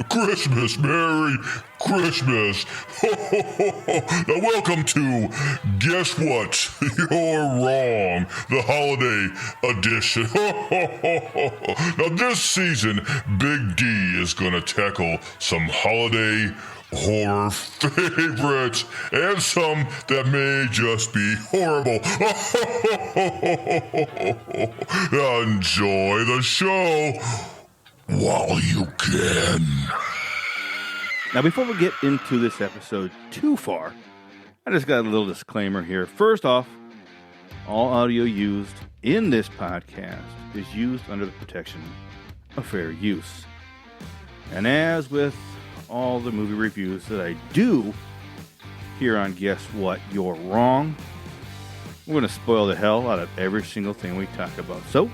Christmas, Merry Christmas. Now, welcome to Guess What? You're Wrong, the holiday edition. Now, this season, Big D is going to tackle some holiday horror favorites and some that may just be horrible. Enjoy the show while you can. Now, before we get into this episode too far, I just got a little disclaimer here. First off, all audio used in this podcast is used under the protection of fair use. And as with all the movie reviews that I do here on Guess What? You're Wrong, we're going to spoil the hell out of every single thing we talk about. So,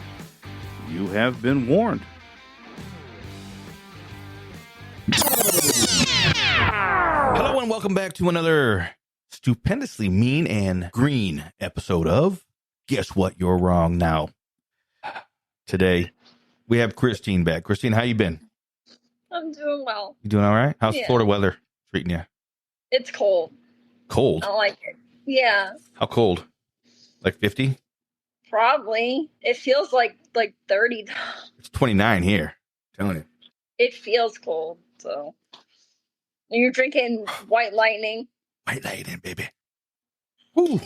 you have been warned. Hello and welcome back to another stupendously mean and green episode of Guess What? You're Wrong. Now, today we have Christine back. Christine, how you been? I'm doing well. You doing all right? How's Florida weather treating you? It's cold. Cold? I like it. Yeah. How cold? Like 50? Probably. It feels like 30. It's 29 here. I'm telling you. It feels cold, so. And you're drinking White Lightning. White Lightning, baby. Woo.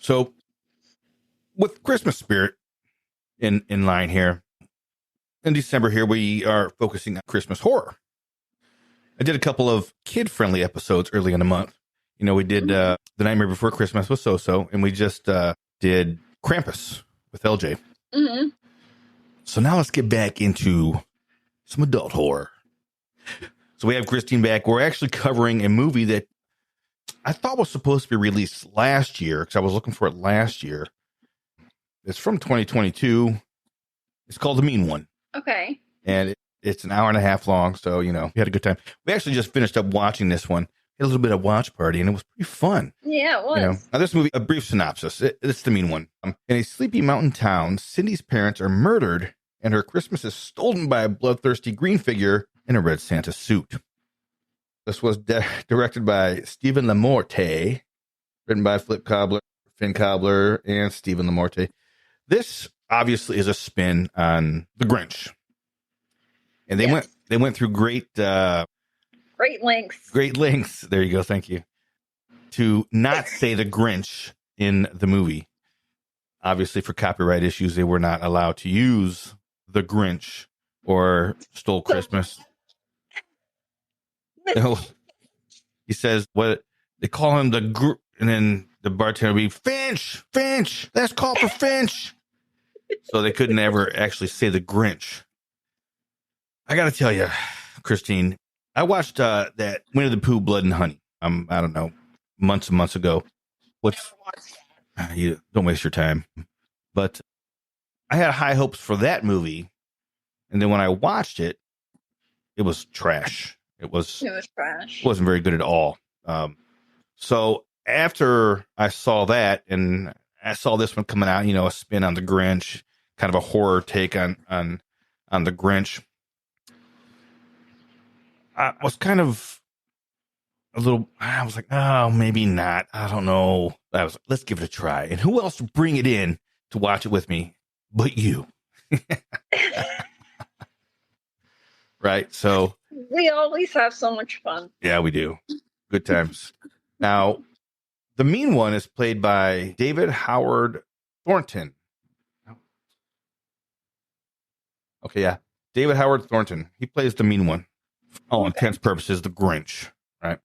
So, with Christmas spirit in line here, in December here, we are focusing on Christmas horror. I did a couple of kid-friendly episodes early in the month. You know, we did The Nightmare Before Christmas with So-So, and we just did Krampus with LJ. Mm-hmm. So now let's get back into some adult horror. So we have Christine back. We're actually covering a movie that I thought was supposed to be released last year, because I was looking for it last year. It's from 2022. It's called The Mean One. Okay. And it's an hour and a half long, so, you know, we had a good time. We actually just finished up watching this one. Had a little bit of watch party, and it was pretty fun. Yeah, it was. You know? Now, this movie, a brief synopsis. It's The Mean One. In a sleepy mountain town, Cindy's parents are murdered, and her Christmas is stolen by a bloodthirsty green figure in a red Santa suit. This was directed by Stephen Lamorte, written by Finn Cobbler, and Stephen Lamorte. This obviously is a spin on The Grinch. And they went through great lengths. Great lengths. There you go. Thank you. To not say The Grinch in the movie. Obviously, for copyright issues, they were not allowed to use The Grinch or Stole Christmas. You know, he says what they call him and then the bartender will be Finch, let's call for Finch. So they couldn't ever actually say The Grinch. I got to tell you, Christine, I watched that Winnie the Pooh, Blood and Honey. I don't know, months and months ago. You don't waste your time. But I had high hopes for that movie, and then when I watched it, it was trash. It was trash. It wasn't very good at all. So after I saw that, and I saw this one coming out, you know, a spin on The Grinch, kind of a horror take on The Grinch. I was kind of I was like, oh, maybe not. I don't know. I was like, let's give it a try. And who else to bring it in to watch it with me but you? Right. So we always have so much fun. Yeah, we do. Good times. Now, the Mean One is played by David Howard Thornton. Okay, yeah. David Howard Thornton. He plays the Mean One. For all intents and purposes, the Grinch, right?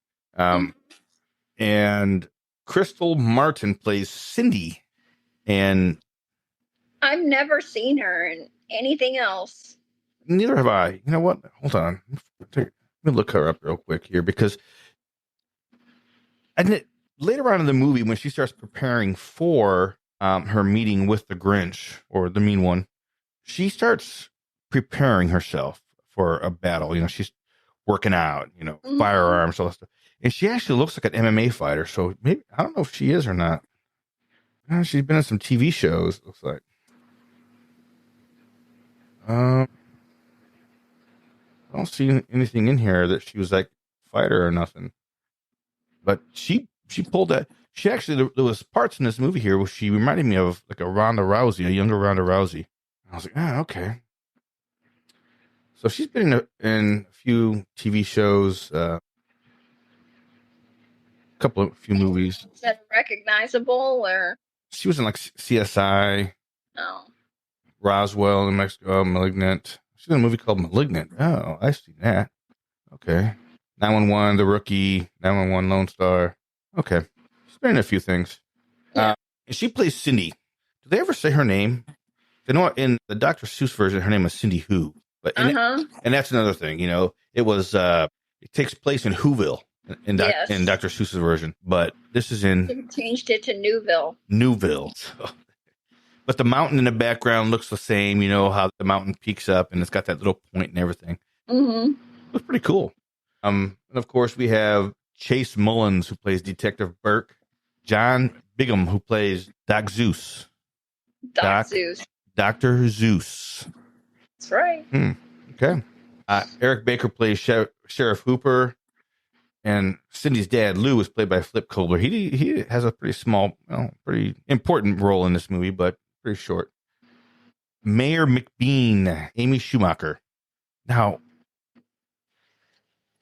And Crystal Martin plays Cindy. And I've never seen her in anything else. Neither have I. You know what? Hold on. Let me look her up real quick here, because later on in the movie, when she starts preparing for her meeting with the Grinch or the Mean One, she starts preparing herself for a battle. She's working out, firearms, all that stuff. And she actually looks like an MMA fighter. So maybe, I don't know if she is or not. She's been in some TV shows, looks like. I don't see anything in here that she was like fighter or nothing. But she pulled that. She actually, there was parts in this movie here where she reminded me of like a Ronda Rousey, a younger Ronda Rousey. I was like, okay. So she's been in a few TV shows, a few movies. Is that recognizable or? She was in like CSI, Roswell in Mexico, Malignant. She's in a movie called Malignant. Oh, I've seen that. Okay. 911, The Rookie, 911, Lone Star. Okay. She's been in a few things. Yeah. And she plays Cindy. Did they ever say her name? You know what? In the Dr. Seuss version, her name is Cindy Who. But and that's another thing, it was it takes place in Whoville in Dr. Seuss's version, but this is in they changed it to Newville. So, but the mountain in the background looks the same, how the mountain peaks up and it's got that little point and everything. Mm-hmm. It was pretty cool. And of course we have Chase Mullins, who plays Detective Burke, John Bigham, who plays Doc Zeus. Zeus. Dr. Zeus. That's right. Okay. Eric Baker plays Sheriff Hooper, and Cindy's dad, Lou, is played by Flip Kobler. He has a pretty small, pretty important role in this movie, but pretty short. Mayor McBean, Amy Schumacher. Now,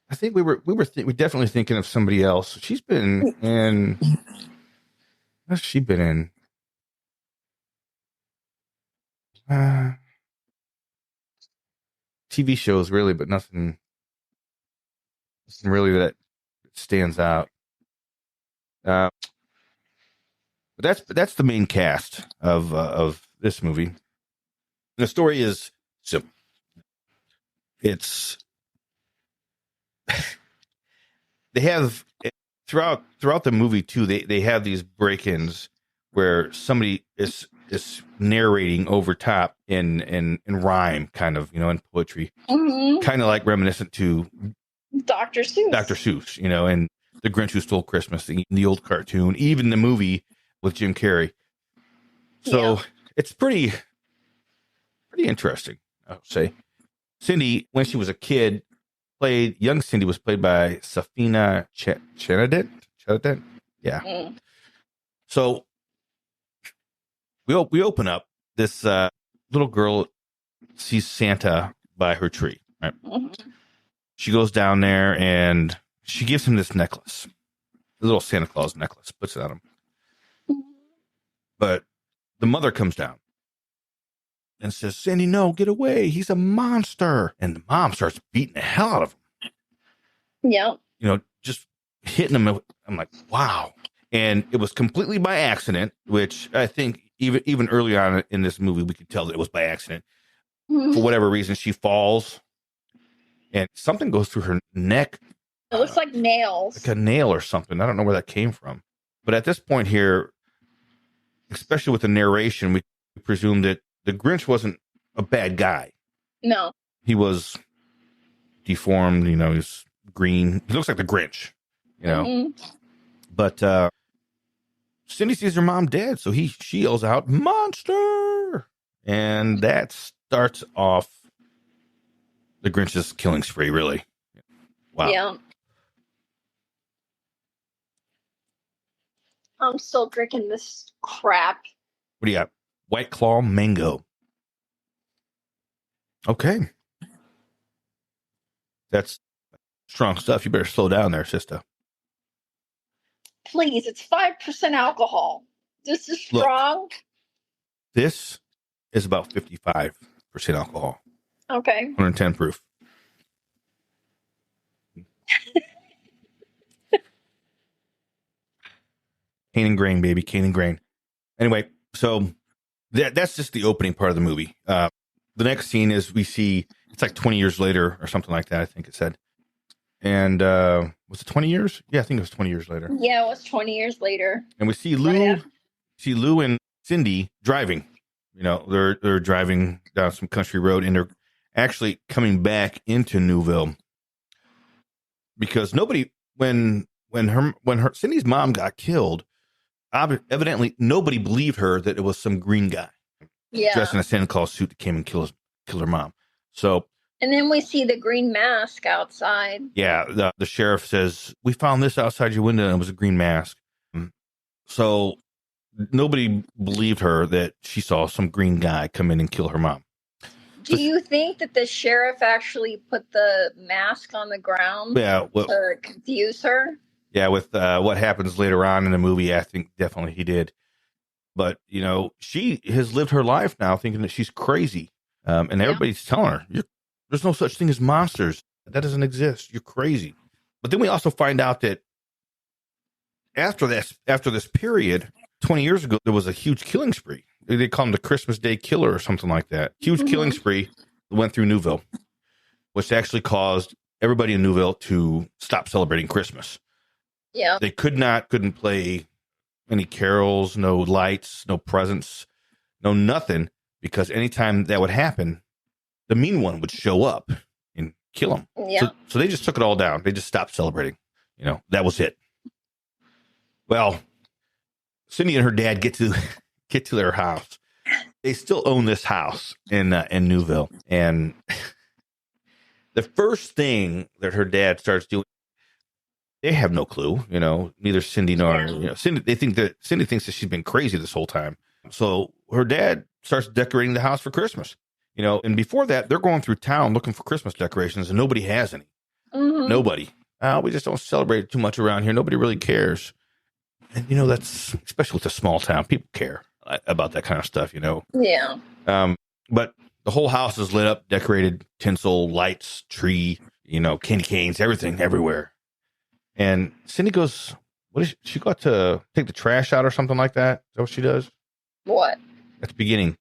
I think we're definitely thinking of somebody else. She's been in. What's she been in? TV shows, really, but nothing really that stands out. But that's the main cast of this movie. The story is simple. It's they have throughout the movie too. They have these break-ins where somebody is narrating over top in rhyme, kind of, in poetry, kind of like reminiscent to Dr. Seuss, and The Grinch Who Stole Christmas, the old cartoon, even the movie with Jim Carrey. So it's pretty interesting, I would say. Cindy, when she was a kid, young Cindy was played by Safina Chenadent. Yeah. So we open up. This little girl sees Santa by her tree. Right? She goes down there and she gives him this necklace, a little Santa Claus necklace, puts it on him. But the mother comes down and says, "Sandy, no, get away. He's a monster." And the mom starts beating the hell out of him. Yeah. Just hitting him. I'm like, wow. And it was completely by accident, which I think even early on in this movie, we could tell that it was by accident. For whatever reason, she falls and something goes through her neck. It looks like nails. Like a nail or something. I don't know where that came from. But at this point here, especially with the narration, we presume that the Grinch wasn't a bad guy. No. He was deformed, he's green. He looks like the Grinch, But Cindy sees her mom dead, so she yells out, "Monster!" And that starts off the Grinch's killing spree, really. Wow. Yeah. I'm still drinking this crap. What do you got? White Claw Mango. Okay. That's strong stuff. You better slow down there, sister. Please, it's 5% alcohol. This is strong. Look, this is about 55% alcohol. Okay. 110 proof. Cane and grain, baby. Cane and grain. Anyway, so that's just the opening part of the movie. The next scene is we see, it's like 20 years later or something like that, I think it said. And was it 20 years? Yeah, I think it was 20 years later. Yeah, it was 20 years later. And we see Lou and Cindy driving. they're driving down some country road, and they're actually coming back into Newville because when Cindy's mom got killed, evidently nobody believed her that it was some green guy dressed in a Santa Claus suit that came and killed her mom. So, and then we see the green mask outside. Yeah, the sheriff says, we found this outside your window, and it was a green mask. So nobody believed her that she saw some green guy come in and kill her mom. Do you think that the sheriff actually put the mask on the ground to confuse her? Yeah, with what happens later on in the movie, I think definitely he did. But, she has lived her life now thinking that she's crazy. And everybody's telling her, there's no such thing as monsters. That doesn't exist. You're crazy. But then we also find out that after this period, 20 years ago, there was a huge killing spree. They call him the Christmas Day Killer or something like that. Huge killing spree went through Newville, which actually caused everybody in Newville to stop celebrating Christmas. Yeah. They couldn't play any carols, no lights, no presents, no nothing, because anytime that would happen, the mean one would show up and kill them. Yeah. So they just took it all down. They just stopped celebrating. That was it. Well, Cindy and her dad get to their house. They still own this house in Newville, and the first thing that her dad starts doing, they have no clue. Neither Cindy nor Cindy. They think that Cindy thinks that she's been crazy this whole time. So her dad starts decorating the house for Christmas. And before that, they're going through town looking for Christmas decorations, and nobody has any. Mm-hmm. Nobody. We just don't celebrate too much around here. Nobody really cares. And, that's, especially with a small town, people care about that kind of stuff, Yeah. But the whole house is lit up, decorated, tinsel, lights, tree, candy canes, everything, everywhere. And Cindy goes, she got to take the trash out or something like that? Is that what she does? What? At the beginning,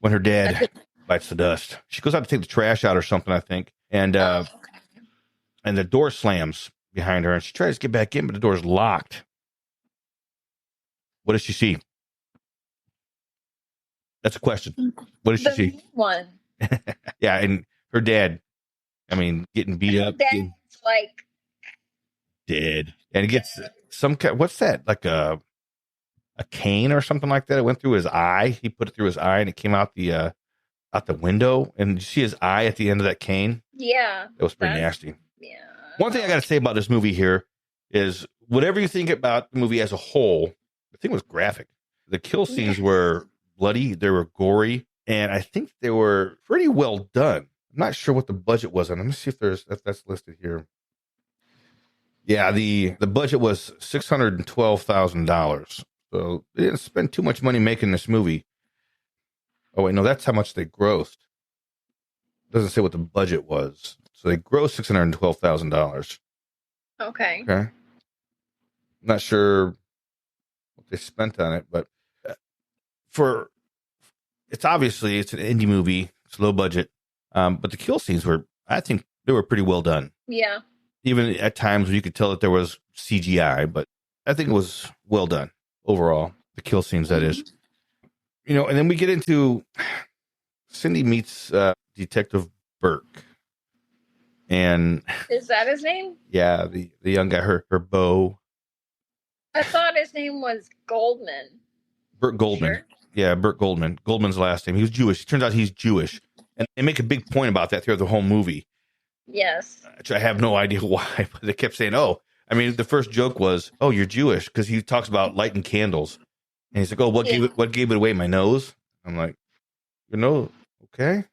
when her dad bites the dust. She goes out to take the trash out or something, I think. And and the door slams behind her, and she tries to get back in, but the door's locked. What does she see? That's a question. What does she see? One. Yeah, and her dad, getting beat up. That's dead. And it gets some kind, what's that? Like a cane or something like that. It went through his eye. He put it through his eye, and it came out the window. And you see his eye at the end of that cane? Yeah. It was pretty nasty. Yeah. One thing I got to say about this movie here is whatever you think about the movie as a whole, the thing was graphic. The kill scenes were bloody. They were gory. And I think they were pretty well done. I'm not sure what the budget was on. Let me see if that's listed here. Yeah, the budget was $612,000. So they didn't spend too much money making this movie. Oh, wait, no, that's how much they grossed. It doesn't say what the budget was. So they grossed $612,000. Okay. Not sure what they spent on it, but it's an indie movie. It's low budget. But the kill scenes I think they were pretty well done. Yeah. Even at times you could tell that there was CGI, but I think it was well done overall. The kill scenes, that is. And then we get into Cindy meets Detective Burke. And is that his name? Yeah, the young guy, her beau. I thought his name was Goldman. Burt Goldman. Sure? Yeah, Burt Goldman. Goldman's last name. He was Jewish. It turns out he's Jewish. And they make a big point about that throughout the whole movie. Yes. Which I have no idea why, but they kept saying, the first joke was, you're Jewish, because he talks about lighting candles. And he's like, what gave it away? My nose? I'm like, your nose? Okay.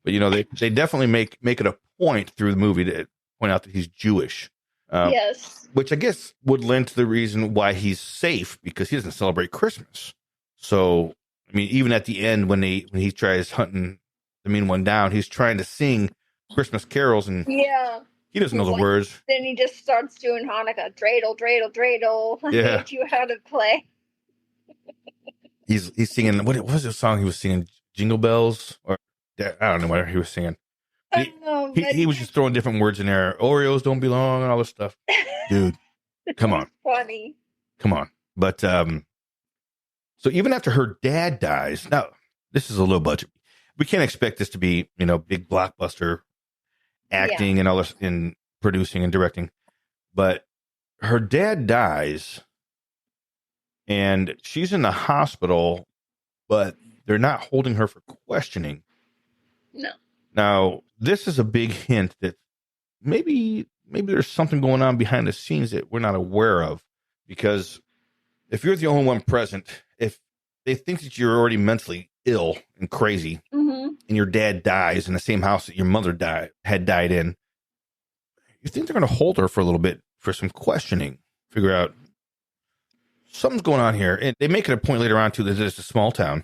But, they definitely make it a point through the movie to point out that he's Jewish. Yes. Which I guess would lend to the reason why he's safe, because he doesn't celebrate Christmas. So, even at the end when he tries hunting the mean one down, he's trying to sing Christmas carols, and he doesn't know the words. Then he just starts doing Hanukkah. Dreidel, dreidel, dreidel. I teach you how to play. He's singing, what was the song he was singing? Jingle Bells? Or I don't know what he was singing. I don't know. He was just throwing different words in there. Oreos don't belong and all this stuff. Dude, come on. Funny. Come on. But So even after her dad dies, now this is a low budget. We can't expect this to be, big blockbuster acting and all this in producing and directing. But her dad dies and she's in the hospital, but they're not holding her for questioning. No. Now, this is a big hint that maybe there's something going on behind the scenes that we're not aware of. Because if you're the only one present, if they think that you're already mentally ill and crazy, and your dad dies in the same house that your mother had died in, you think they're going to hold her for a little bit for some questioning, figure out something's going on here. And they make it a point later on, too, that it's a small town.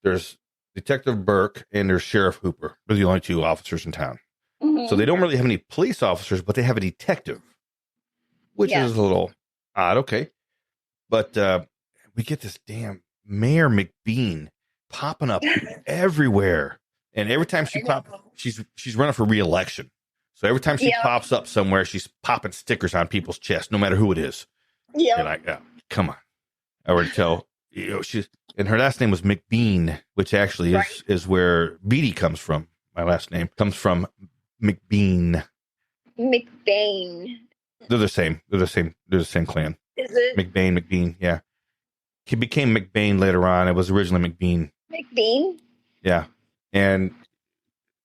There's Detective Burke and there's Sheriff Hooper. They're the only two officers in town. So they don't really have any police officers, but they have a detective, which is a little odd. Okay. But we get this damn Mayor McBean popping up everywhere. And every time she pops, she's running for re-election. So every time she pops up somewhere, she's popping stickers on people's chests, no matter who it is. Yeah. You're like, oh, come on. I already tell. And her last name was McBean, which actually is where Beatty comes from. My last name comes from McBean. McBain. They're the same. They're the same clan. Is it? McBain. Yeah. He became McBain later on. It was originally McBean. McBean? Yeah. And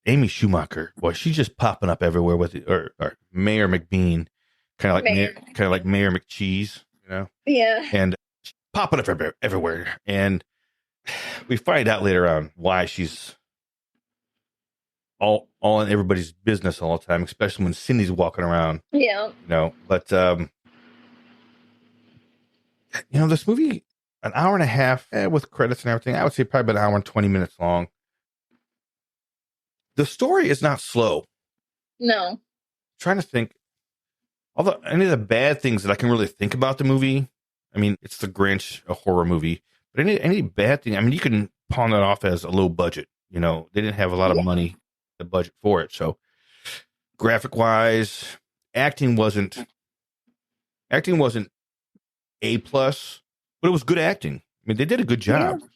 Amy Schumacher, boy, she's just popping up everywhere with it. Or Mayor McBean, kind of like Mayor McCheese, Yeah. And popping up everywhere. And we find out later on why she's all in everybody's business all the time, especially when Cindy's walking around. Yeah. But this movie, an hour and a half with credits and everything, I would say probably about an hour and 20 minutes long. The story is not slow. No. I'm trying to think. Any of the bad things that I can really think about the movie. I mean, it's the Grinch, a horror movie. But any bad thing, I mean, you can pawn that off as a low budget. They didn't have a lot of money, the budget for it. So graphic wise, acting wasn't A+, but it was good acting. I mean, they did a good job. Yeah.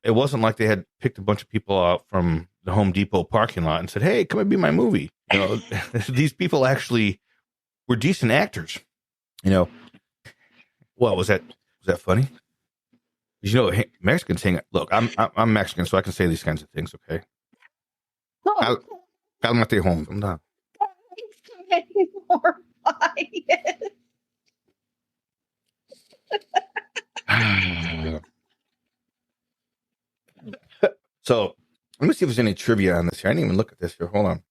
It wasn't like they had picked a bunch of people out from the Home Depot parking lot and said, "Hey, come and be my movie." These people actually were decent actors. Well, was that funny? Mexicans hang. Look, I'm Mexican, so I can say these kinds of things. Okay. Cálmate, home. I'm done. More quiet. So let me see if there's any trivia on this here. I didn't even look at this here. Hold on.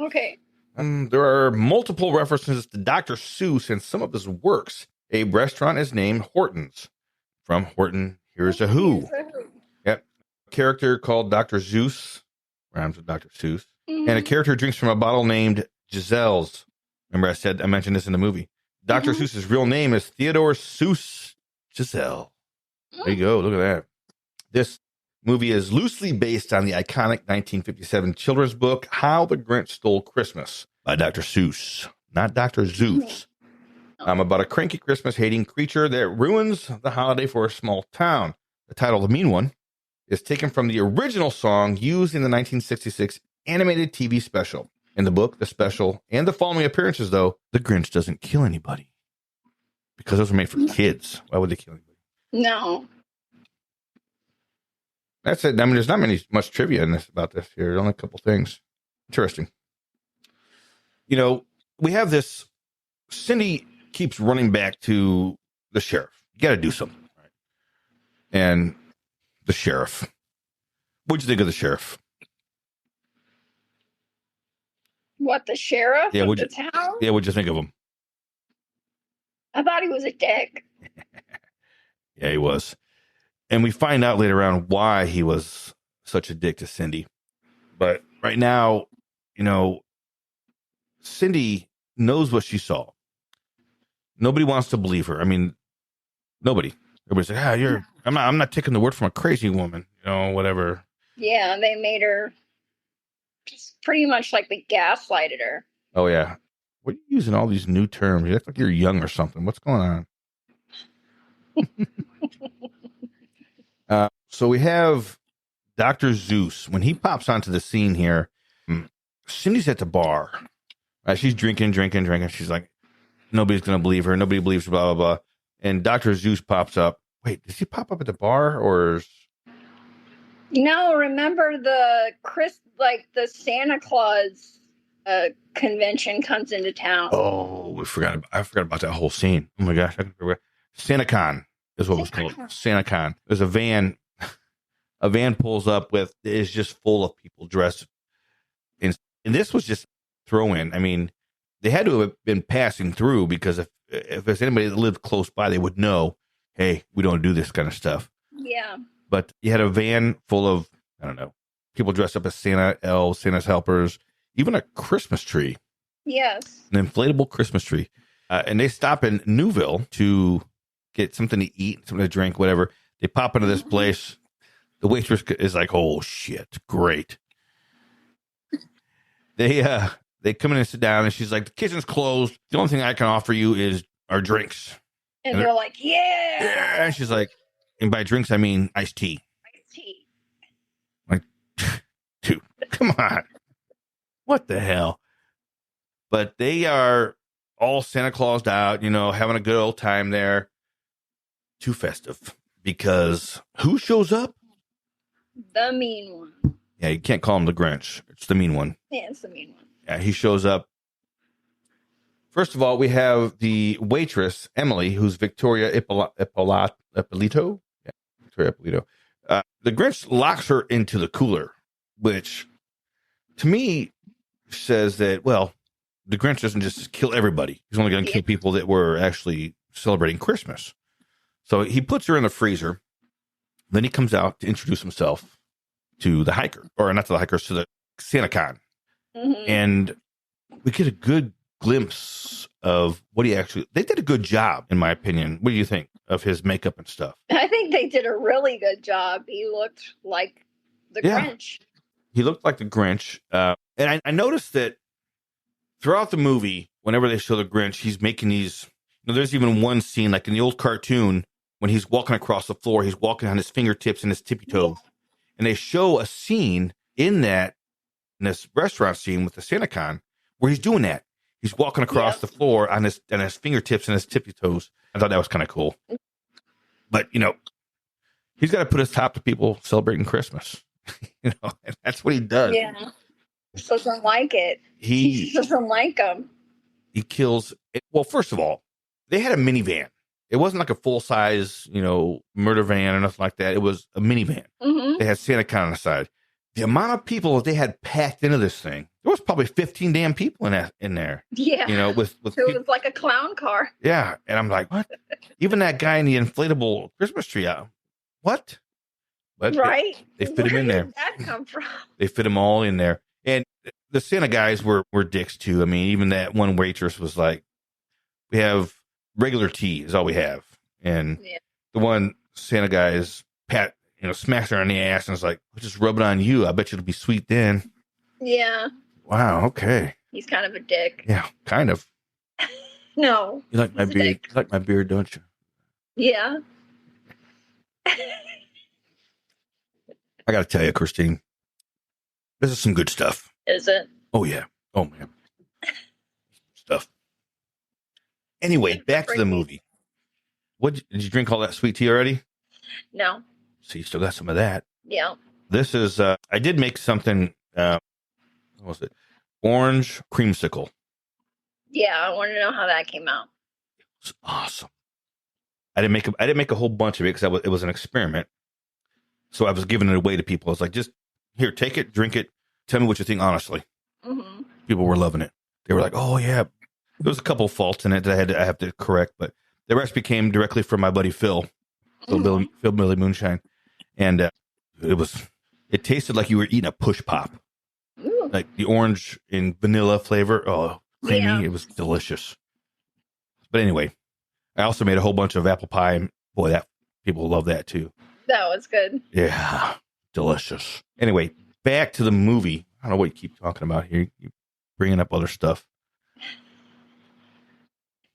Okay. There are multiple references to Dr. Seuss in some of his works. A restaurant is named Horton's from Horton Hears a Who. Yep. A character called Dr. Zeus rhymes with Dr. Seuss. And a character drinks from a bottle named Giselle's. Remember I mentioned this in the movie. Dr. Seuss's real name is Theodore Seuss Giselle. There you go. Look at that. This movie is loosely based on the iconic 1957 children's book, How the Grinch Stole Christmas by Dr. Seuss, not Dr. Zeus. About a cranky Christmas-hating creature that ruins the holiday for a small town. The title, The Mean One, is taken from the original song used in the 1966 animated TV special. In the book, the special, and the following appearances, though, the Grinch doesn't kill anybody. Because those were made for kids. Why would they kill anybody? No. That's it. I mean, there's not much trivia about this here. There's only a couple things. Interesting. We have this. Cindy keeps running back to the sheriff. You got to do something. Right? And the sheriff. What'd you think of the sheriff? What, the sheriff of the town? Yeah, what'd you think of him? I thought he was a dick. Yeah, he was. And we find out later on why he was such a dick to Cindy. But right now, Cindy knows what she saw. Nobody wants to believe her. I mean, nobody. Everybody's like, I'm not taking the word from a crazy woman, whatever. Yeah, they made her just pretty much like they gaslighted her. Oh, yeah. What are you using all these new terms? You look like you're young or something. What's going on? So we have Dr. Zeus. When he pops onto the scene here, Cindy's at the bar. She's drinking. She's like, nobody's going to believe her. Nobody believes her, blah, blah, blah. And Dr. Zeus pops up. Wait, does he pop up at the bar or? No, remember the Santa Claus convention comes into town. Oh, I forgot about that whole scene. Oh my gosh, I can forget. SantaCon is what it was called. SantaCon. There's a van. A van pulls up is just full of people dressed in, and this was just throw in. I mean, they had to have been passing through because if there's anybody that lived close by, they would know, hey, we don't do this kind of stuff. Yeah. But you had a van full of, I don't know, people dressed up as Santa, elves, Santa's helpers, even a Christmas tree. Yes. An inflatable Christmas tree. And they stop in Newville to get something to eat, something to drink, whatever. They pop into this place. The waitress is like, oh, shit, great. They come in and sit down, and she's like, the kitchen's closed. The only thing I can offer you is our drinks. And they're like, yeah. Yeah. And she's like, and by drinks, I mean iced tea. Iced tea. Like, dude, come on. What the hell? But they are all Santa Claused out, having a good old time there. Too festive. Because who shows up? The mean one. Yeah, you can't call him the Grinch. It's the mean one. Yeah, it's the mean one. Yeah, he shows up. First of all, we have the waitress, Emily, who's Victoria Ippolito. Yeah, Victoria Ippolito. The Grinch locks her into the cooler, which to me says that, well, the Grinch doesn't just kill everybody. He's only going to kill people that were actually celebrating Christmas. So he puts her in the freezer. Then he comes out to introduce himself to the hiker, or not to the hikers, to the SantaCon. Mm-hmm. And we get a good glimpse of what they did a good job, in my opinion. What do you think of his makeup and stuff? I think they did a really good job. He looked like the Grinch. He looked like the Grinch. And I noticed that throughout the movie, whenever they show the Grinch, he's making these, there's even one scene, like in the old cartoon, when he's walking across the floor, he's walking on his fingertips and his tippy toes. Yeah. And they show a scene in this restaurant scene with the SantaCon where he's doing that. He's walking across the floor on his fingertips and his tippy toes. I thought that was kind of cool. But, he's got to put his top to people celebrating Christmas. And that's what he does. Yeah. He doesn't like it. He doesn't like them. He kills. Well, first of all, they had a minivan. It wasn't like a full-size, murder van or nothing like that. It was a minivan. Mm-hmm. They had SantaCon on the side. The amount of people that they had packed into this thing, there was probably 15 damn people in there. Yeah. With so it was like a clown car. Yeah. And I'm like, what? Even that guy in the inflatable Christmas tree out. What? But right. They fit him in there. Where did that come from? They fit them all in there. And the Santa guys were dicks too. I mean, even that one waitress was like, we have regular tea is all we have. And the one Santa guy is smacks her on the ass and is like, I'll just rub it on you. I bet you it'll be sweet then. Yeah. Wow. Okay. He's kind of a dick. Yeah, kind of. No. You like my beard? You like my beard, don't you? Yeah. I got to tell you, Christine, this is some good stuff. Is it? Oh, yeah. Oh, man. Stuff. Anyway, back to the movie. Did you drink all that sweet tea already? No. So you still got some of that. Yeah. This is, I did make something, what was it? Orange creamsicle. Yeah, I want to know how that came out. It's awesome. I didn't make a whole bunch of it because it was an experiment. So I was giving it away to people. I was like, just here, take it, drink it. Tell me what you think, honestly. Mm-hmm. People were loving it. They were like, oh, yeah. There was a couple of faults in it that I have to correct, but the recipe came directly from my buddy Phil Billy Moonshine. And it tasted like you were eating a push pop. Ooh. Like the orange and vanilla flavor. Oh, creamy. Yeah. It was delicious. But anyway, I also made a whole bunch of apple pie. Boy, that people love that too. That was good. Yeah, delicious. Anyway, back to the movie. I don't know what you keep talking about here. You're bringing up other stuff.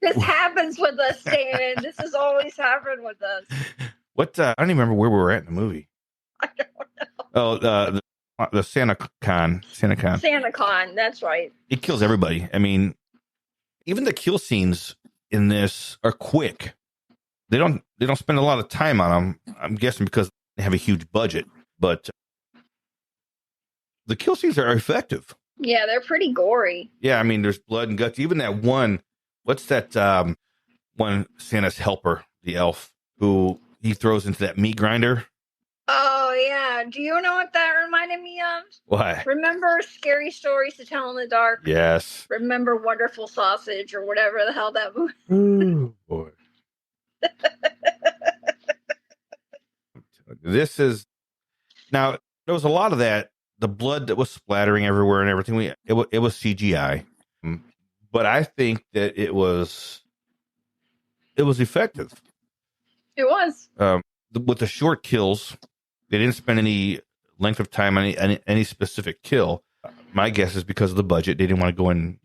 This happens with us, Dan. This has always happened with us. I don't even remember where we were at in the movie. Oh, the Santa Con. SantaCon, that's right. It kills everybody. I mean, even the kill scenes in this are quick. They don't spend a lot of time on them. I'm guessing because they have a huge budget, but the kill scenes are effective. Yeah, they're pretty gory. Yeah, I mean, there's blood and guts. Even that one, what's that one Santa's helper, the elf, who he throws into that meat grinder? Oh, yeah. Do you know what that reminded me of? Why? Remember Scary Stories to Tell in the Dark? Yes. Remember Wonderful Sausage or whatever the hell that movie? Ooh, boy. This is... Now, there was a lot of that. The blood that was splattering everywhere and everything. It was CGI. But I think that it was effective. It was. With the short kills, they didn't spend any length of time on any specific kill. My guess is because of the budget. They didn't want to go in,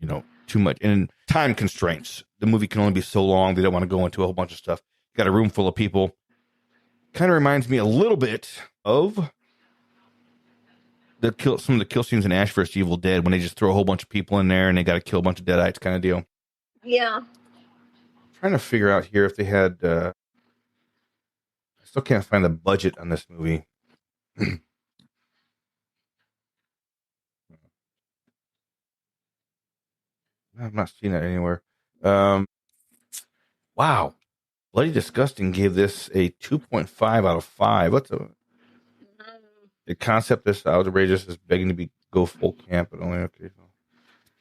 too much. And time constraints. The movie can only be so long. They don't want to go into a whole bunch of stuff. Got a room full of people. Kind of reminds me a little bit of some of the kill scenes in Ash vs. Evil Dead when they just throw a whole bunch of people in there and they got to kill a bunch of deadites kind of deal. Yeah. I'm trying to figure out here if they had... I still can't find the budget on this movie. I'm not seeing that anywhere. Wow. Bloody Disgusting gave this a 2.5 out of 5. What's the concept is outrageous, is begging to go full camp, but only okay.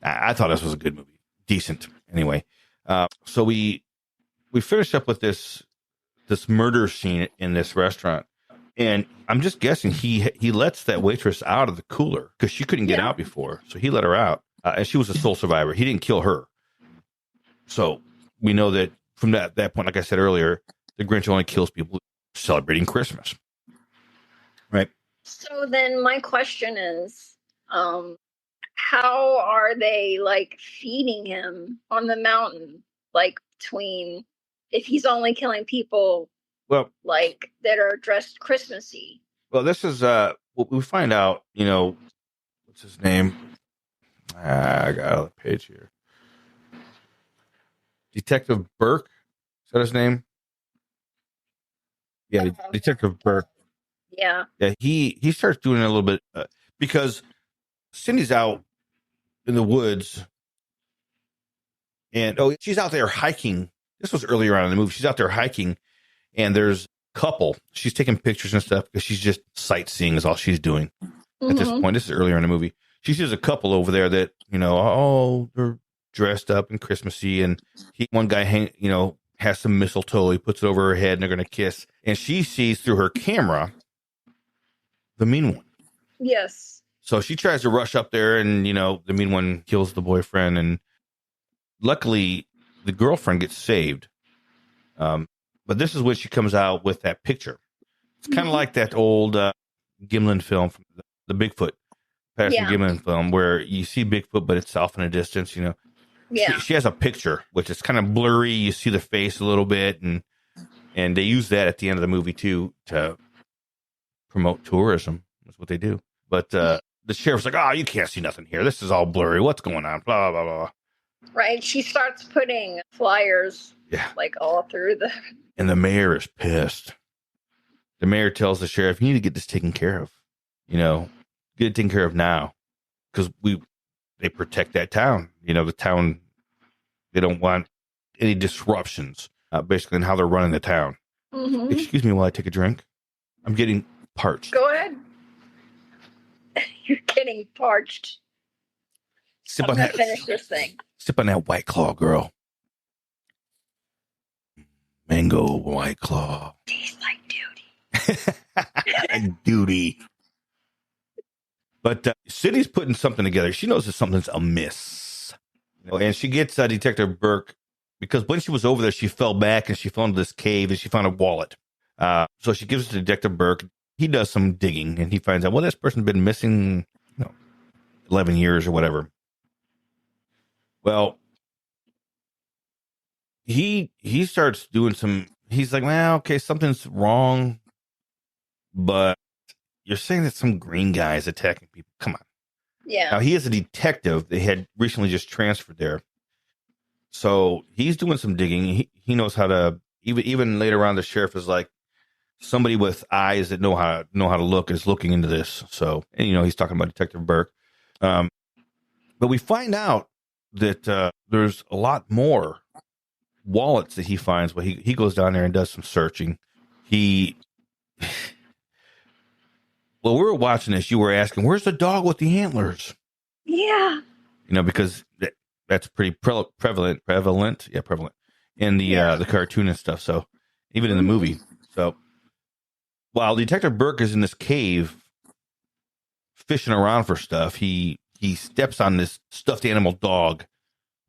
I thought this was a good movie. Decent. Anyway. So we finished up with this murder scene in this restaurant. And I'm just guessing he lets that waitress out of the cooler because she couldn't get out before. So he let her out. And she was a sole survivor. He didn't kill her. So we know that from that point, like I said earlier, the Grinch only kills people celebrating Christmas. Right? So then my question is, how are they feeding him on the mountain? Between if he's only killing people that are dressed Christmassy. Well, this is what we find out, what's his name? I got it on the page here. Detective Burke. Is that his name? Yeah, Detective Burke. Yeah. Yeah, he starts doing it a little bit because Cindy's out in the woods and she's out there hiking. This was earlier on in the movie. She's out there hiking and there's a couple. She's taking pictures and stuff because she's just sightseeing is all she's doing at this point. This is earlier in the movie. She sees a couple over there that, they're dressed up and Christmassy and one guy has some mistletoe. He puts it over her head and they're going to kiss. And she sees through her camera the mean one. Yes. So she tries to rush up there and, the mean one kills the boyfriend. And luckily the girlfriend gets saved. But this is when she comes out with that picture. It's kind of like that old Gimlin film from the Bigfoot. Patterson Gimlin film where you see Bigfoot, but it's off in a distance, Yeah. She has a picture, which is kind of blurry. You see the face a little bit. And they use that at the end of the movie, too, to promote tourism. That's what they do. But the sheriff's like, you can't see nothing here. This is all blurry. What's going on? Blah, blah, blah. Right. She starts putting flyers all through the... And the mayor is pissed. The mayor tells the sheriff, you need to get this taken care of. Get it taken care of now. Because they protect that town. The town, they don't want any disruptions, basically, in how they're running the town. Mm-hmm. Excuse me while I take a drink. I'm getting parched. Go ahead. You're getting parched. I'm going to finish this thing. Sip on that White Claw, girl. Mango White Claw. Tastes like duty. Duty. But Cindy's putting something together. She knows that something's amiss. And she gets Detective Burke because when she was over there, she fell back and she fell into this cave and she found a wallet. So she gives it to Detective Burke. He does some digging and he finds out, this person's been missing 11 years or whatever. Well, he starts doing he's like, okay, something's wrong, but you're saying that some green guy is attacking people. Come on. Yeah. Now, he is a detective. They had recently just transferred there. So he's doing some digging. He knows how to, even later on, the sheriff is like, somebody with eyes that know how to look is looking into this. So, and he's talking about Detective Burke. But we find out that there's a lot more wallets that he finds. But he goes down there and does some searching. Well, we were watching this. You were asking, "Where's the dog with the antlers?" Yeah. Because that's pretty prevalent. Yeah, prevalent in the cartoon and stuff. So even in the movie. So while Detective Burke is in this cave fishing around for stuff, he steps on this stuffed animal dog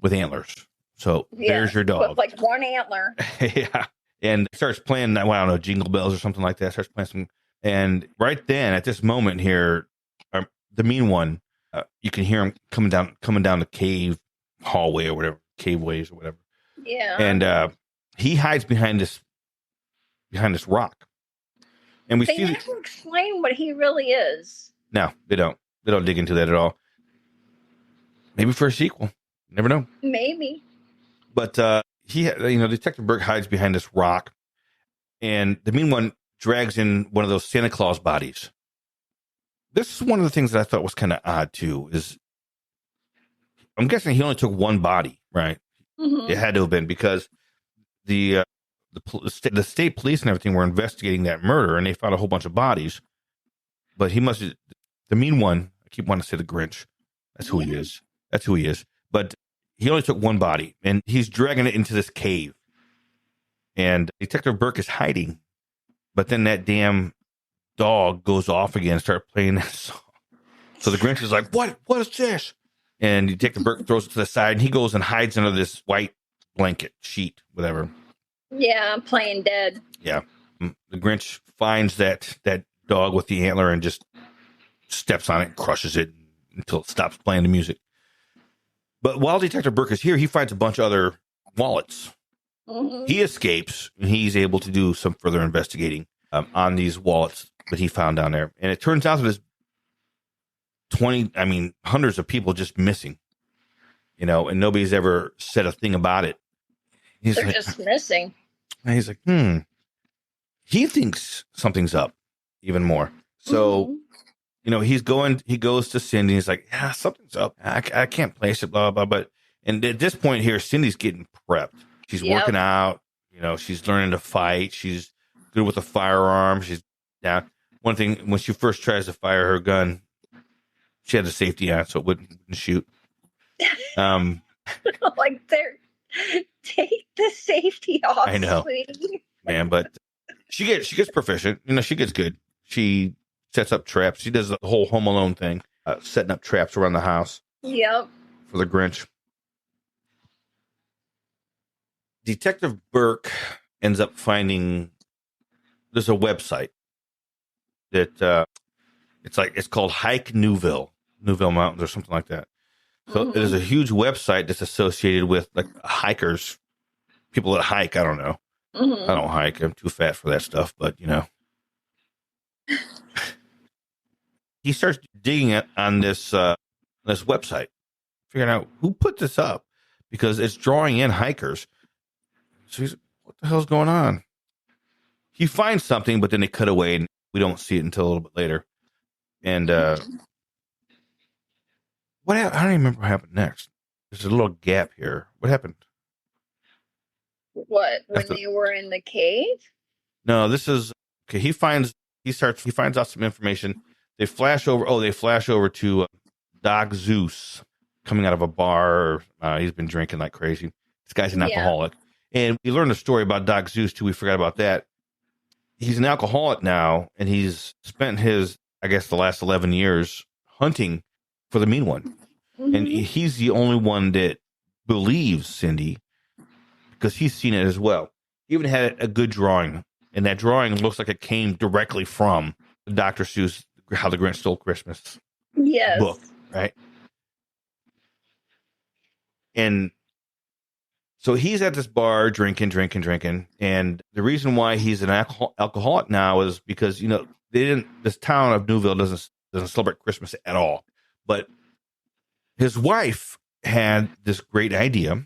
with antlers. So there's your dog. With like one antler. Yeah. And starts playing, I don't know, Jingle Bells or something like that. Starts playing some. And right then, at this moment here, the mean one, you can hear him coming down the cave hallway or whatever, caveways or whatever. Yeah. And he hides behind this rock. And they never explain what he really is. No, they don't. They don't dig into that at all. Maybe for a sequel. Never know. Maybe. But Detective Burke hides behind this rock, and the mean one drags in one of those Santa Claus bodies. This is one of the things that I thought was kind of odd too. Is I'm guessing he only took one body, right? Mm-hmm. It had to have been because the state police and everything were investigating that murder, and they found a whole bunch of bodies. But the mean one. I keep wanting to say the Grinch. That's who he is. That's who he is. But he only took one body, and he's dragging it into this cave. And Detective Burke is hiding, but then that damn dog goes off again and starts playing that song. So the Grinch is like, "What? What is this?" And Detective Burke throws it to the side, and he goes and hides under this white blanket, sheet, whatever. Yeah, playing dead. Yeah. The Grinch finds that dog with the antler and just steps on it and crushes it until it stops playing the music. But while Detective Burke is here, he finds a bunch of other wallets. Mm-hmm. He escapes, and he's able to do some further investigating on these wallets that he found down there. And it turns out that there's hundreds of people just missing, and nobody's ever said a thing about it. They're just missing. And he's like, He thinks something's up even more. So, he goes to Cindy. He's like, "Yeah, something's up. I can't place it, blah, blah, blah." But, and at this point here, Cindy's getting prepped. She's working out. She's learning to fight. She's good with a firearm. She's down. One thing, when she first tries to fire her gun, she had the safety on, so it wouldn't shoot. Like, take the safety off. I know, sweetie. Man, but she gets proficient. She gets good. She sets up traps. She does the whole Home Alone thing, setting up traps around the house. Yep. For the Grinch. Detective Burke ends up finding there's a website that it's called Hike Newville Mountains or something like that. So it is a huge website that's associated with like hikers, people that hike. I don't know. I don't hike. I'm too fat for that stuff, but he starts digging on this website, figuring out who put this up because it's drawing in hikers. So he's, what the hell's going on? He finds something, but then they cut away and we don't see it until a little bit later. And I don't even remember what happened next. There's a little gap here. What happened? What? When they were in the cave? No, this is okay. He finds out some information. They flash over to Doc Zeus coming out of a bar. He's been drinking like crazy. This guy's an alcoholic. And we learned a story about Doc Zeus too. We forgot about that. He's an alcoholic now, and he's spent the last 11 years hunting for the mean one. And he's the only one that believes Cindy because he's seen it as well. He even had a good drawing, and that drawing looks like it came directly from Dr. Seuss, How the Grinch Stole Christmas book, right? And So he's at this bar drinking. And the reason why he's an alcoholic now is because, this town of Newville doesn't celebrate Christmas at all. But his wife had this great idea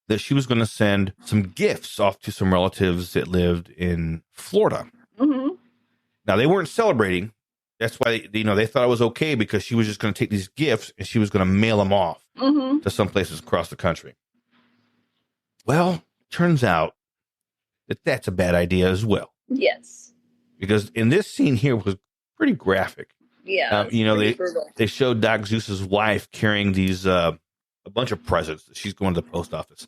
that she was going to send some gifts off to some relatives that lived in Florida. Mm-hmm. Now, they weren't celebrating. That's why, they thought it was okay because she was just going to take these gifts and she was going to mail them off to some places across the country. Well, turns out that that's a bad idea as well. Yes. Because in this scene here was pretty graphic. Yeah. They showed Doc Zeus's wife carrying these, a bunch of presents that she's going to the post office.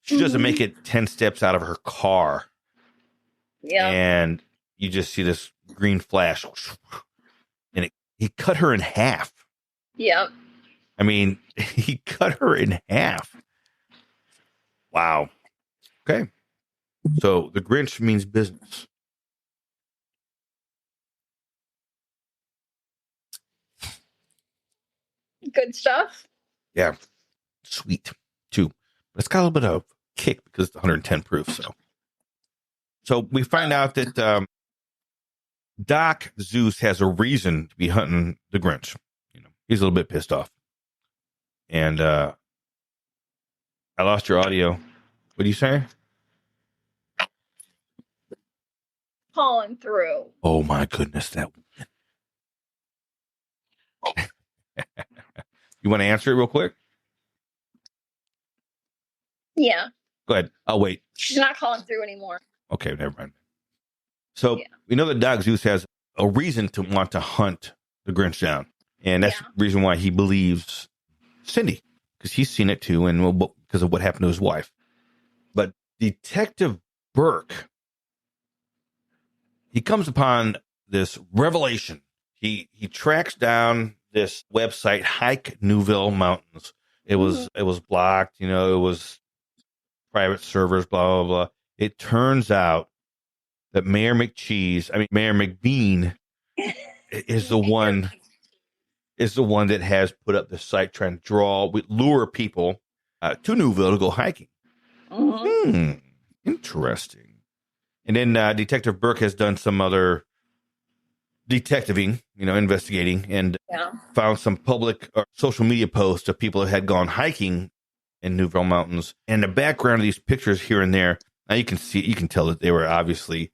She doesn't make it 10 steps out of her car. Yeah. And you just see this green flash. And he cut her in half. Yeah. I mean, he cut her in half. Wow. Okay. So the Grinch means business. Good stuff. Yeah. Sweet, too. But it's got a little bit of kick because it's 110 proof. So we find out that Doc Zeus has a reason to be hunting the Grinch. He's a little bit pissed off. And I lost your audio. What do you say? Calling through. Oh my goodness, that woman. You want to answer it real quick? Yeah. Go ahead. I'll wait. She's not calling through anymore. Okay, never mind. So we know that Doc Zeus has a reason to want to hunt the Grinch down. And that's the reason why he believes Cindy, because he's seen it too, and because of what happened to his wife. But Detective Burke, he comes upon this revelation. He tracks down this website, Hike Newville Mountains. It was blocked, it was private servers, blah, blah, blah. It turns out that Mayor McBean is the one that has put up the site trying to lure people to Newville to go hiking. Interesting. And then Detective Burke has done some other detectiving, investigating, and found some public or social media posts of people that had gone hiking in Newville Mountains. And the background of these pictures here and there, now you can tell that they were obviously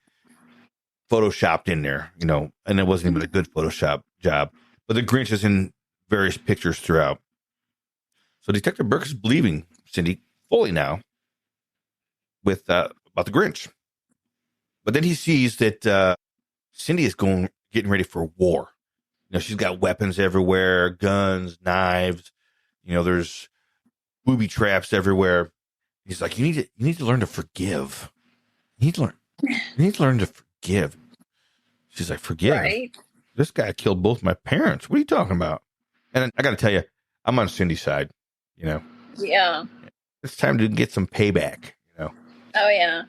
photoshopped in there, and it wasn't even a good Photoshop job. But the Grinch is in various pictures throughout. So Detective Burke is believing Cindy fully now with about the Grinch. But then he sees that Cindy is getting ready for war. She's got weapons everywhere, guns, knives. There's booby traps everywhere. He's like, you need to learn to forgive. You need to learn to forgive. She's like, forgive? Right. This guy killed both my parents. What are you talking about? And I got to tell you, I'm on Cindy's side, Yeah. It's time to get some payback, Oh, yeah.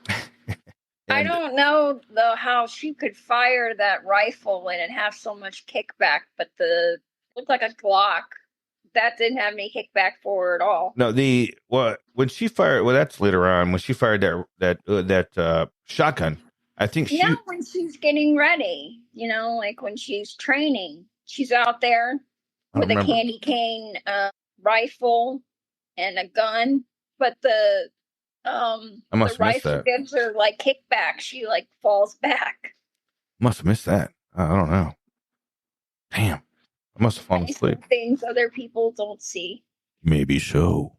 I don't know, though, how she could fire that rifle and have so much kickback, but looked like a Glock. That didn't have any kickback for her at all. No, when she fired, that's later on, when she fired that shotgun, I think when she's getting ready, like when she's training, she's out there with a candy cane rifle and a gun, but the rifle gives her like kickback. She like falls back. Must have missed that. I don't know. Damn, I must have fallen asleep. Things other people don't see. Maybe so.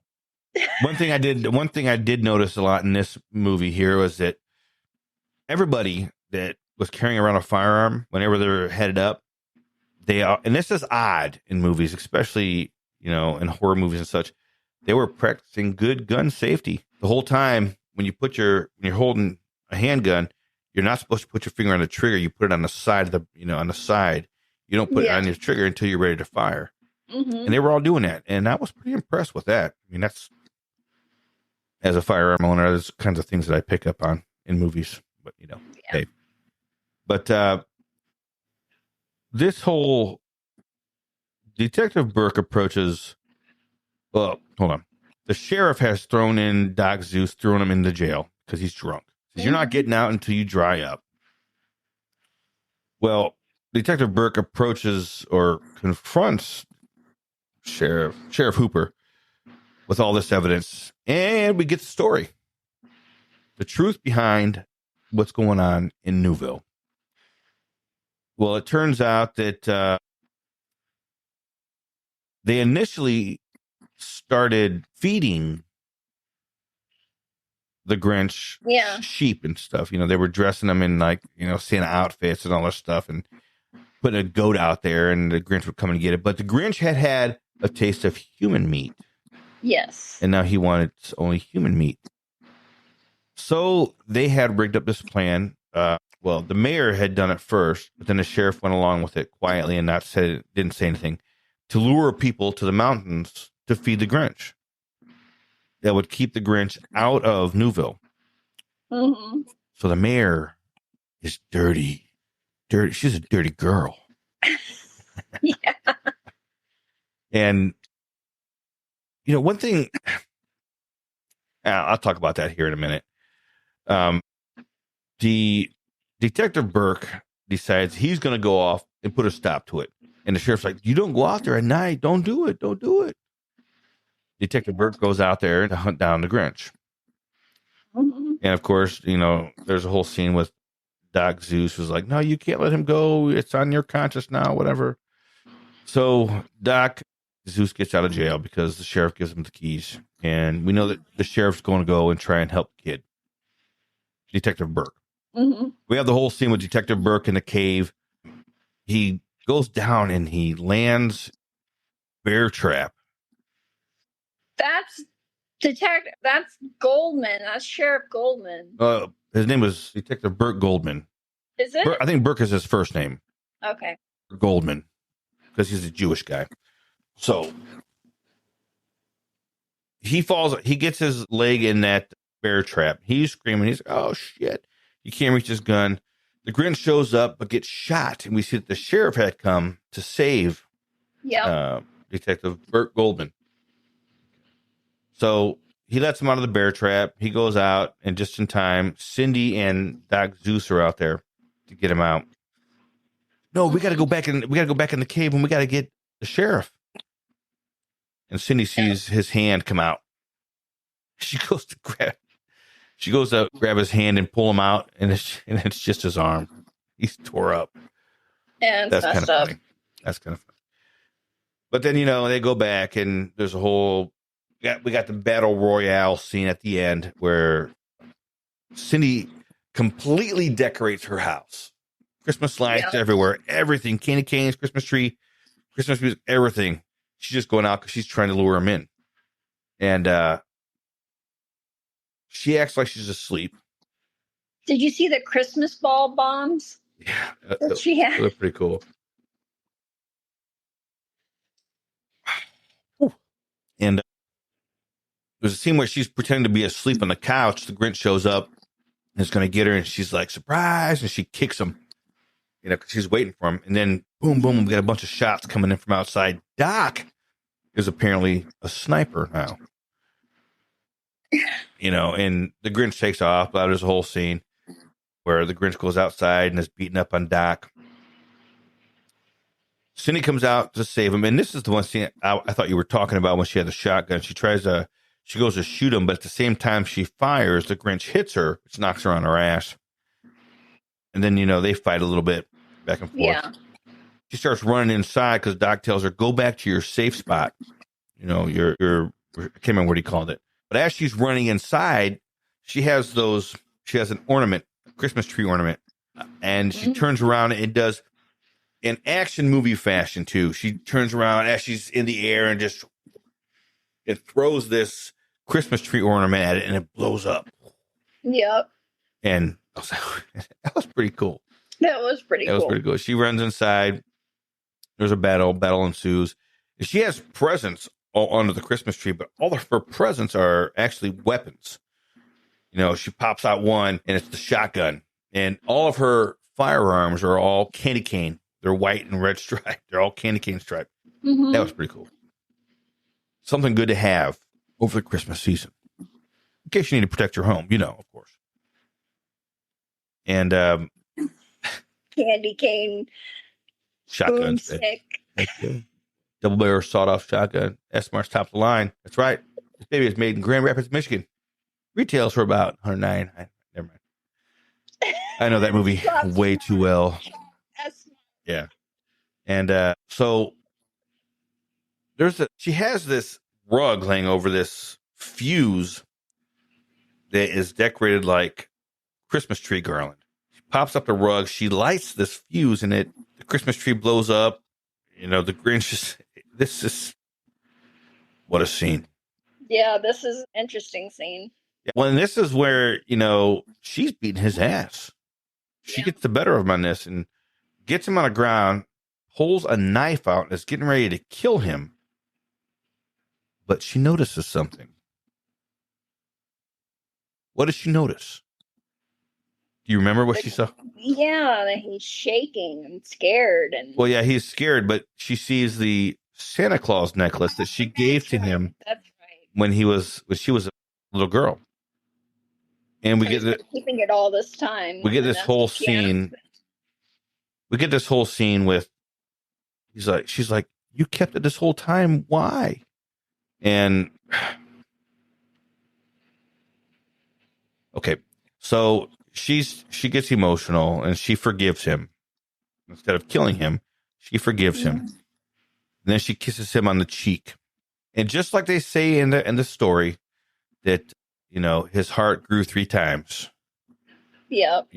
One thing I did notice a lot in this movie here was that everybody that was carrying around a firearm whenever they're headed up, and this is odd in movies, especially in horror movies and such. They were practicing good gun safety the whole time. When you're holding a handgun, you're not supposed to put your finger on the trigger. You put it on the side of on the side. You don't put it on your trigger until you're ready to fire. Mm-hmm. And they were all doing that, and I was pretty impressed with that. I mean, that's, as a firearm owner, there's kinds of things that I pick up on in movies. But hey. But this whole Detective Burke approaches. Well, hold on. the sheriff has thrown in Doc Zeus, thrown him into jail because he's drunk. Says, you're not getting out until you dry up. Well, Detective Burke approaches or confronts Sheriff Hooper with all this evidence, and we get the story. The truth behind what's going on in Newville. Well, it turns out that they initially started feeding the Grinch sheep and stuff. They were dressing them in Santa outfits and all this stuff and putting a goat out there, and the Grinch would come and get it. But the Grinch had a taste of human meat. Yes. And now he wanted only human meat. So they had rigged up this plan. Well, the mayor had done it first, but then the sheriff went along with it quietly and didn't say anything, to lure people to the mountains to feed the Grinch. That would keep the Grinch out of Newville. Mm-hmm. So the mayor is dirty. She's a dirty girl. Yeah. And, one thing, I'll talk about that here in a minute. The Detective Burke decides he's going to go off and put a stop to it. And the sheriff's like, you don't go out there at night. Don't do it. Don't do it. Detective Burke goes out there to hunt down the Grinch. Mm-hmm. And of course, there's a whole scene with Doc Zeus who's like, no, you can't let him go. It's on your conscience now, whatever. So Doc Zeus gets out of jail because the sheriff gives him the keys. And we know that the sheriff's going to go and try and help the kid. Detective Burke. Mm-hmm. We have the whole scene with Detective Burke in the cave. He goes down and he lands bear trap. That's Goldman. That's Sheriff Goldman. His name was Detective Burke Goldman. Is it? I think Burke is his first name. Okay. Goldman, because he's a Jewish guy. So he gets his leg in that bear trap. He's screaming. He's like, oh shit. He can't reach his gun. The Grinch shows up but gets shot. And we see that the sheriff had come to save Detective Burke Goldman. So he lets him out of the bear trap. He goes out, and just in time, Cindy and Doc Zeus are out there to get him out. No, we got to go back in the cave, and we got to get the sheriff. And Cindy sees his hand come out. She goes to grab his hand and pull him out, and it's just his arm. He's tore up. And that's kind of funny. That's kind of funny. But then they go back, and there's a whole. We got the battle royale scene at the end where Cindy completely decorates her house. Christmas lights everywhere, everything, candy canes, Christmas tree, Christmas music, everything. She's just going out because she's trying to lure him in. And she acts like she's asleep. Did you see the Christmas ball bombs? Yeah. That she had? They're pretty cool. And there's a scene where she's pretending to be asleep on the couch. The Grinch shows up and is going to get her, and she's like, surprise, and she kicks him, because she's waiting for him. And then, boom, boom, we got a bunch of shots coming in from outside. Doc is apparently a sniper now. And the Grinch takes off. There's a whole scene where the Grinch goes outside and is beating up on Doc. Cindy comes out to save him. And this is the one scene I thought you were talking about when she had the shotgun. She goes to shoot him, but at the same time she fires, the Grinch hits her, which knocks her on her ass. And then, they fight a little bit back and forth. Yeah. She starts running inside because Doc tells her, go back to your safe spot. Your I can't remember what he called it. But as she's running inside, she has an ornament, a Christmas tree ornament. And she turns around and does in action movie fashion too. She turns around as she's in the air and just throws this Christmas tree ornament at it, and it blows up. Yep. And I was like, that was pretty cool. That was pretty cool. She runs inside. There's a battle ensues. She has presents all under the Christmas tree, but all of her presents are actually weapons. She pops out one, and it's the shotgun. And all of her firearms are all candy cane. They're white and red striped. They're all candy cane striped. Mm-hmm. That was pretty cool. Something good to have over the Christmas season. In case you need to protect your home, of course. And Candy cane, shotguns. boomstick. Double barrel sawed-off shotgun. S-Mart's top of the line. That's right. This baby is made in Grand Rapids, Michigan. Retails for about $109. Never mind. I know that movie way too well. Yeah. And so she has this rug laying over this fuse that is decorated like Christmas tree garland. She pops up the rug. She lights this fuse and the Christmas tree blows up. The Grinch this is, what a scene. Yeah, this is an interesting scene. Well, and this is where, she's beating his ass. She gets the better of him on this and gets him on the ground, pulls a knife out and is getting ready to kill him. But she notices something. What does she notice? Do you remember what she saw? Yeah, he's shaking and scared. Well, yeah, he's scared, but she sees the Santa Claus necklace that she gave to him. That's right. When she was a little girl. And we get keeping it all this time. We get this whole scene. We get this whole scene with she's like, you kept it this whole time. Why? And okay, so she gets emotional and she forgives him. Instead of killing him, she forgives him. And then she kisses him on the cheek. And just like they say in the story that, his heart grew 3 times. Yep.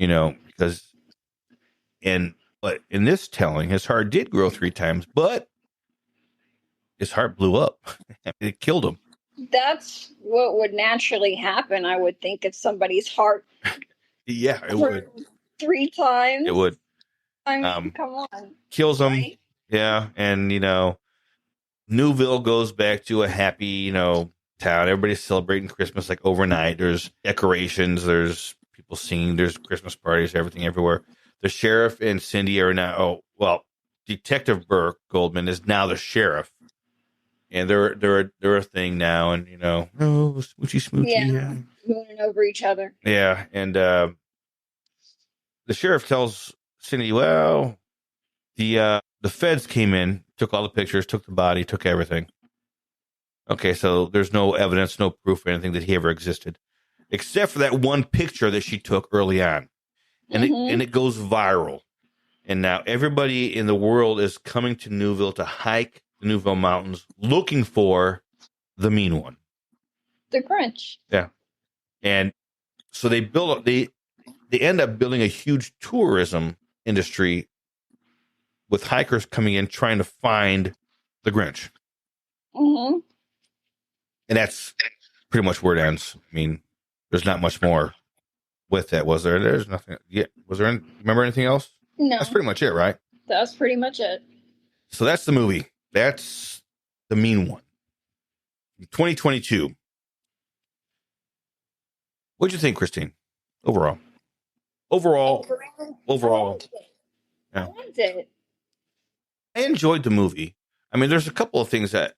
But in this telling, his heart did grow 3 times, but his heart blew up. It killed him. That's what would naturally happen, I would think, if somebody's heart it would. 3 times. It would. I mean, come on. Kills him. Right? Yeah. And, Newville goes back to a happy, town. Everybody's celebrating Christmas like overnight. There's decorations. There's people singing. There's Christmas parties, everything everywhere. The sheriff and Cindy are now, Detective Burke Goldman is now the sheriff. And they're a thing now. And, smoochy. Yeah. Mooning over each other. Yeah. And the sheriff tells Cindy, well, the feds came in, took all the pictures, took the body, took everything. Okay, so there's no evidence, no proof or anything that he ever existed, except for that one picture that she took early on. And it goes viral. And now everybody in the world is coming to Newville to hike the Newville Mountains looking for the mean one. The Grinch. Yeah. And so they end up building a huge tourism industry with hikers coming in trying to find the Grinch. Mm-hmm. And that's pretty much where it ends. I mean, there's not much more with that, was there? There's nothing. Yeah. Was there remember anything else? No. That's pretty much it, right? That's pretty much it. So that's the movie. That's the mean one. 2022. What'd you think, Christine? Overall. I liked it. I enjoyed the movie. I mean, there's a couple of things that,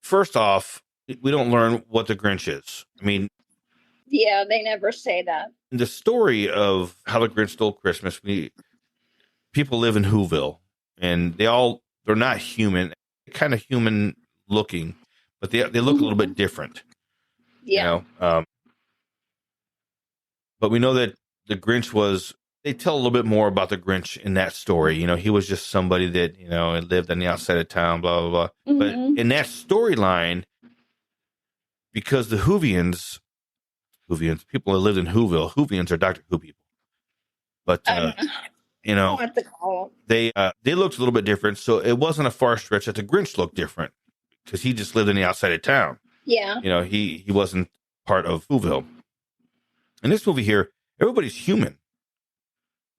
first off, we don't learn what the Grinch is. I mean, yeah, they never say that. The story of how the Grinch stole Christmas, people live in Whoville, and they're not human, kind of human looking, but they look a little bit different. Yeah. But we know that the Grinch they tell a little bit more about the Grinch in that story. He was just somebody that, lived on the outside of town, blah, blah, blah. Mm-hmm. But in that storyline, because the Whovians, people that lived in Whoville, Whovians are Doctor Who people. But, what to call they looked a little bit different. So it wasn't a far stretch that the Grinch looked different because he just lived on the outside of town. Yeah. He wasn't part of Whoville. In this movie here, everybody's human.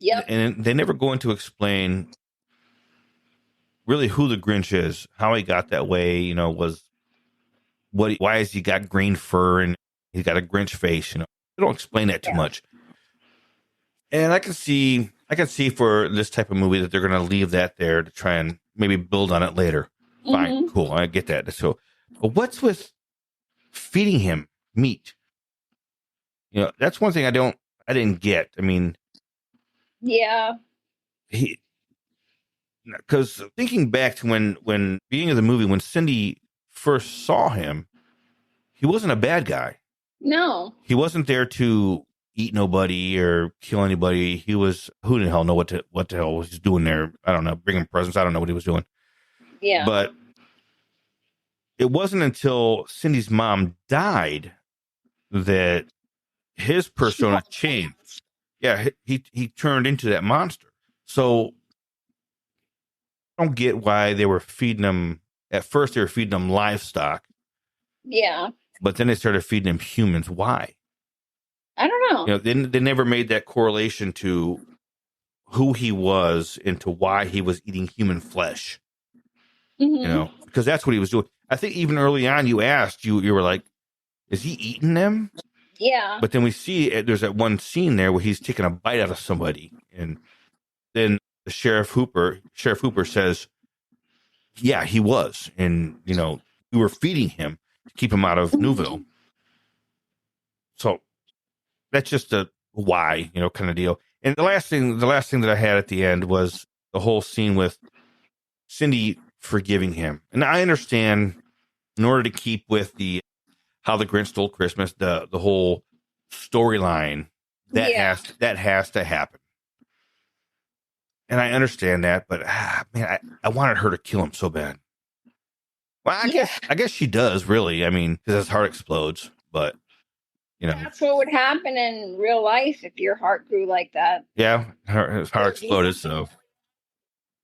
Yep. And they never go into explain really who the Grinch is, how he got that way, why has he got green fur and he's got a Grinch face, They don't explain that too much. And I can see for this type of movie that they're going to leave that there to try and maybe build on it later. Fine, cool, I get that. So, But what's with feeding him meat? You know, that's one thing I didn't get. I mean, Yeah. Because thinking back to when beginning of the movie, when Cindy first saw him, he wasn't a bad guy. No. He wasn't there to eat nobody or kill anybody. He was, who the hell know what the hell was he doing there? I don't know. Bringing presents. I don't know what he was doing. Yeah. But it wasn't until Cindy's mom died that his persona changed. Yeah, he turned into that monster. So I don't get why they were feeding him. At first, they were feeding him livestock. Yeah. But then they started feeding him humans. Why? I don't know. You know, they never made that correlation to who he was and to why he was eating human flesh. Mm-hmm. You know, because that's what he was doing. I think even early on, you asked, you were like, is he eating them? Yeah. But then we see there's that one scene there where he's taking a bite out of somebody. And then the Sheriff Hooper says, yeah, he was. And, you know, we were feeding him to keep him out of Newville. So that's just a why, you know, kind of deal. And the last thing that I had at the end was the whole scene with Cindy forgiving him. And I understand, in order to keep with the how the Grinch stole Christmas, the whole storyline that has to happen. And I understand that, but man, I wanted her to kill him so bad. Well, I guess she does, really. I mean, because his heart explodes. But you know, that's what would happen in real life if your heart grew like that. Yeah, his heart exploded. So,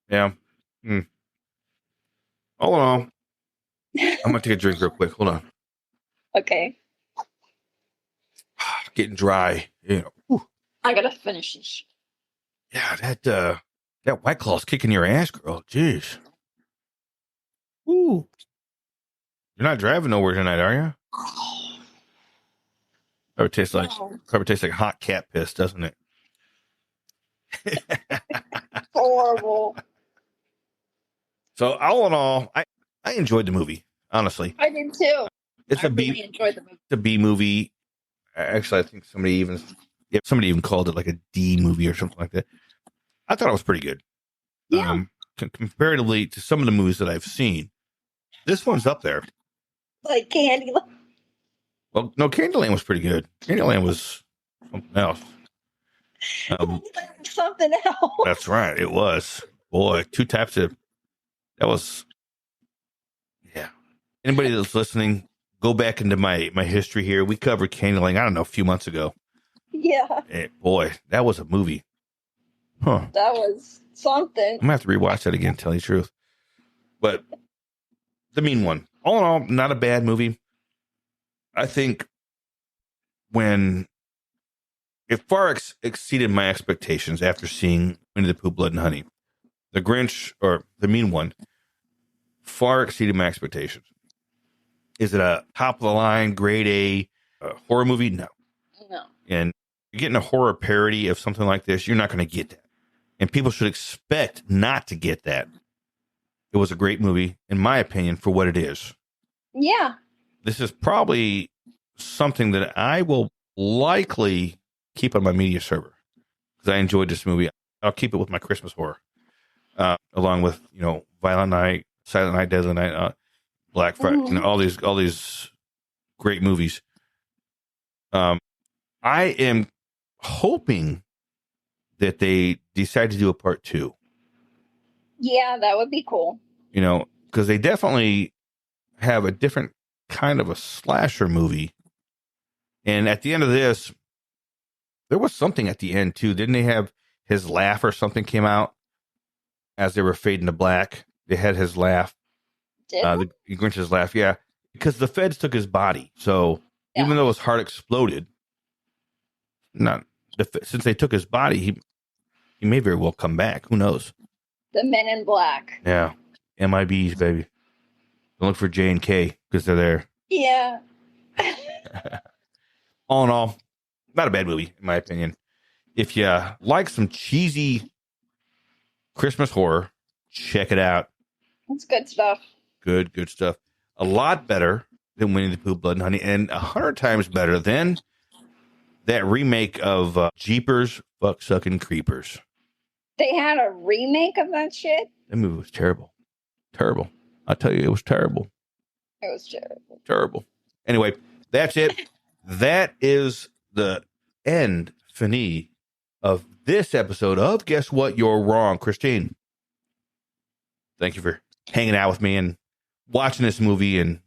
yeah. All in all, I'm gonna take a drink real quick. Hold on. Okay. Getting dry. You know. Whew. I gotta finish this. Yeah, that White Claw's kicking your ass, girl. Jeez. Ooh. You're not driving nowhere tonight, are you? Probably tastes like hot cat piss, doesn't it? Horrible. So all in all, I enjoyed the movie. Honestly, I did too. It's I really enjoyed the movie. It's a B movie. Actually, I think somebody even called it like a D movie or something like that. I thought it was pretty good. Yeah. Comparatively to some of the movies that I've seen, this one's up there. Like Candyland. Well, no, Candyland was pretty good. Candyland was something else. Something else. That's right. It was. Boy, two types of. That was. Yeah. Anybody that's listening, go back into my history here. We covered Candyland, I don't know, a few months ago. Yeah. Boy, that was a movie. Huh. That was something. I'm going to have to rewatch that again, to tell you the truth. But the mean one. All in all, not a bad movie. I think it far exceeded my expectations after seeing Winnie the Pooh, Blood and Honey. The Grinch, or the mean one, far exceeded my expectations. Is it a top of the line, grade A horror movie? No. No. And you're getting a horror parody of something like this, you're not going to get that. And people should expect not to get that. It was a great movie, in my opinion, for what it is. Yeah. This is probably something that I will likely keep on my media server because I enjoyed this movie. I'll keep it with my Christmas horror, along with, you know, Violent Night, Silent Night, Deadly Night, Black Friday, you know, all these great movies. I am hoping that they decide to do a part 2. Yeah, that would be cool. You know, because they definitely have a different kind of a slasher movie. And at the end of this, there was something at the end too. Didn't they have his laugh or something came out as they were fading to black? They had his laugh. The Grinch's laugh, yeah. Because the feds took his body. So even though his heart exploded, since they took his body, he may very well come back. Who knows? The Men in Black. Yeah. MIBs, baby. Don't look for J and K because they're there. Yeah. All in all, not a bad movie, in my opinion. If you like some cheesy Christmas horror, check it out. It's good stuff. Good stuff. a lot better than Winnie the Pooh, Blood and Honey, and 100 times better than that remake of Jeepers Fuck-Sucking Creepers. They had a remake of that shit? That movie was terrible. Terrible. I tell you, it was terrible. It was terrible. Terrible. Anyway, that's it. That is the end, fini, of this episode of Guess What? You're Wrong. Christine, thank you for hanging out with me and watching this movie and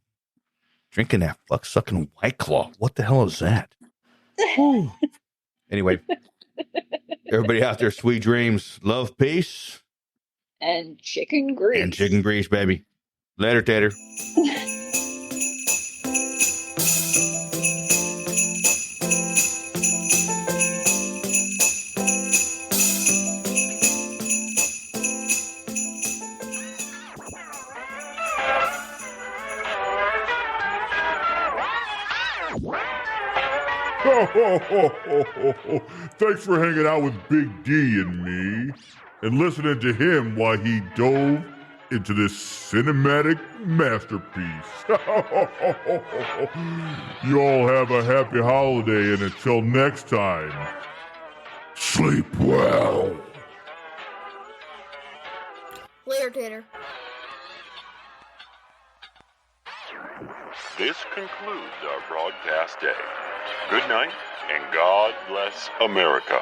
drinking that fuck-sucking White Claw. What the hell is that? Anyway, everybody out there, sweet dreams, love, peace. And chicken grease. And chicken grease, baby. Later, tater. Thanks for hanging out with Big D and me and listening to him while he dove into this cinematic masterpiece. You all have a happy holiday, and until next time, sleep well. Later, Tater. This concludes our broadcast day. Good night, and God bless America.